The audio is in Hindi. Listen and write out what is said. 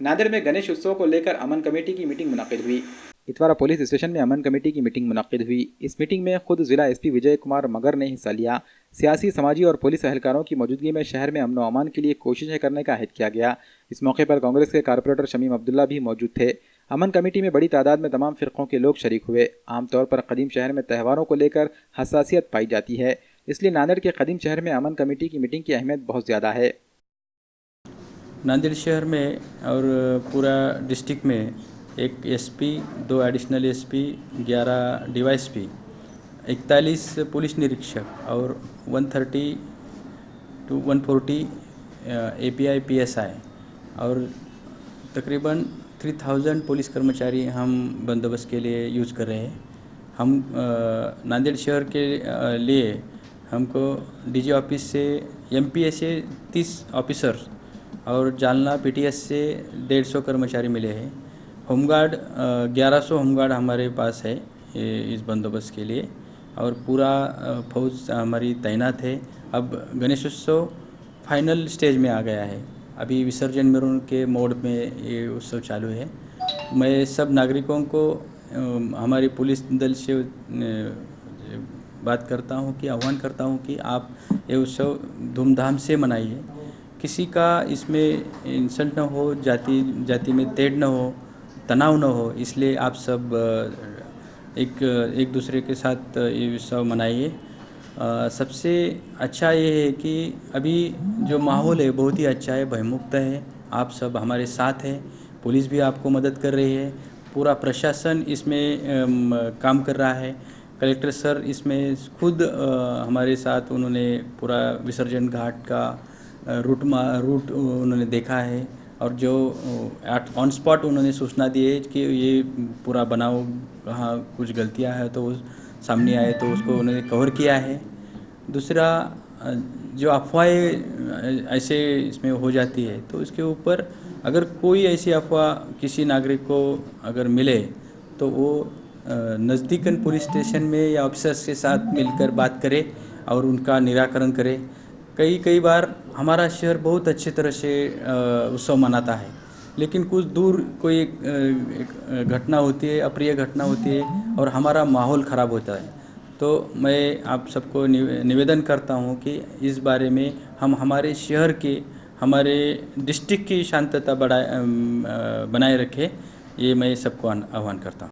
नांदेड़ में गणेश उत्सव को लेकर अमन कमेटी की मीटिंग मुनक्किद हुई। इतवारा पुलिस स्टेशन में अमन कमेटी की मीटिंग मुनक्किद हुई। इस मीटिंग में खुद जिला एसपी विजय कुमार मगर ने हिस्सा लिया। सियासी, समाजी और पुलिस एहलकारों की मौजूदगी में शहर में अमन व अमान के लिए कोशिशें करने का अहद किया गया। इस मौके पर कांग्रेस के कारपोरेटर शमीम अब्दुल्ला भी मौजूद थे। अमन कमेटी में बड़ी तादाद में तमाम फिरकों के लोग शरीक हुए। आमतौर पर कदीम शहर में त्योहारों को लेकर हसासियत पाई जाती है, इसलिए नांदेड़ के कदीम शहर में अमन कमेटी की मीटिंग की अहमियत बहुत ज़्यादा है। नांदेड़ शहर में और पूरा डिस्ट्रिक्ट में एक SP, 2 additional SP, 11 DYSP, 41 police निरीक्षक और 130 to 140 एपीआई पीएसआई और तकरीबन 3000 पुलिस कर्मचारी हम बंदोबस्त के लिए यूज़ कर रहे हैं। हम नांदेड़ शहर के लिए हमको डीजी ऑफिस से, एमपीए से 30 ऑफिसर और जालना पीटीएस से 150 कर्मचारी मिले हैं। होमगार्ड 1100 होमगार्ड हमारे पास है इस बंदोबस्त के लिए और पूरा फौज हमारी तैनात है। अब गणेशोत्सव फाइनल स्टेज में आ गया है। अभी विसर्जन मेरून के मोड में ये उत्सव चालू है। मैं सब नागरिकों को हमारी पुलिस दल से बात करता हूँ कि आह्वान करता हूँ कि आप ये उत्सव धूमधाम से मनाइए। किसी का इसमें इंसल्ट न हो, जाति में तेड़ न हो, तनाव न हो, इसलिए आप सब एक दूसरे के साथ ये उत्सव मनाइए। सबसे अच्छा ये है कि अभी जो माहौल है बहुत ही अच्छा है, भयमुक्त है। आप सब हमारे साथ हैं, पुलिस भी आपको मदद कर रही है, पूरा प्रशासन इसमें काम कर रहा है। कलेक्टर सर इसमें खुद हमारे साथ उन्होंने पूरा विसर्जन घाट का रूट उन्होंने देखा है और जो ऑन स्पॉट उन्होंने सूचना दी है कि ये पूरा बनाओ, कहाँ कुछ गलतियां है तो सामने आए तो उसको उन्होंने कवर किया है। दूसरा, जो अफवाहें ऐसे इसमें हो जाती है तो इसके ऊपर अगर कोई ऐसी अफवाह किसी नागरिक को अगर मिले तो वो नज़दीकन पुलिस स्टेशन में या ऑफिसर्स के साथ मिलकर बात करे और उनका निराकरण करे। कई बार हमारा शहर बहुत अच्छे तरह से उत्सव मनाता है, लेकिन कुछ दूर कोई एक घटना होती है, अप्रिय घटना होती है और हमारा माहौल ख़राब होता है। तो मैं आप सबको निवेदन करता हूँ कि इस बारे में हम हमारे शहर के, हमारे डिस्ट्रिक्ट की शांतता बनाए रखें। ये मैं सबको आह्वान करता हूँ।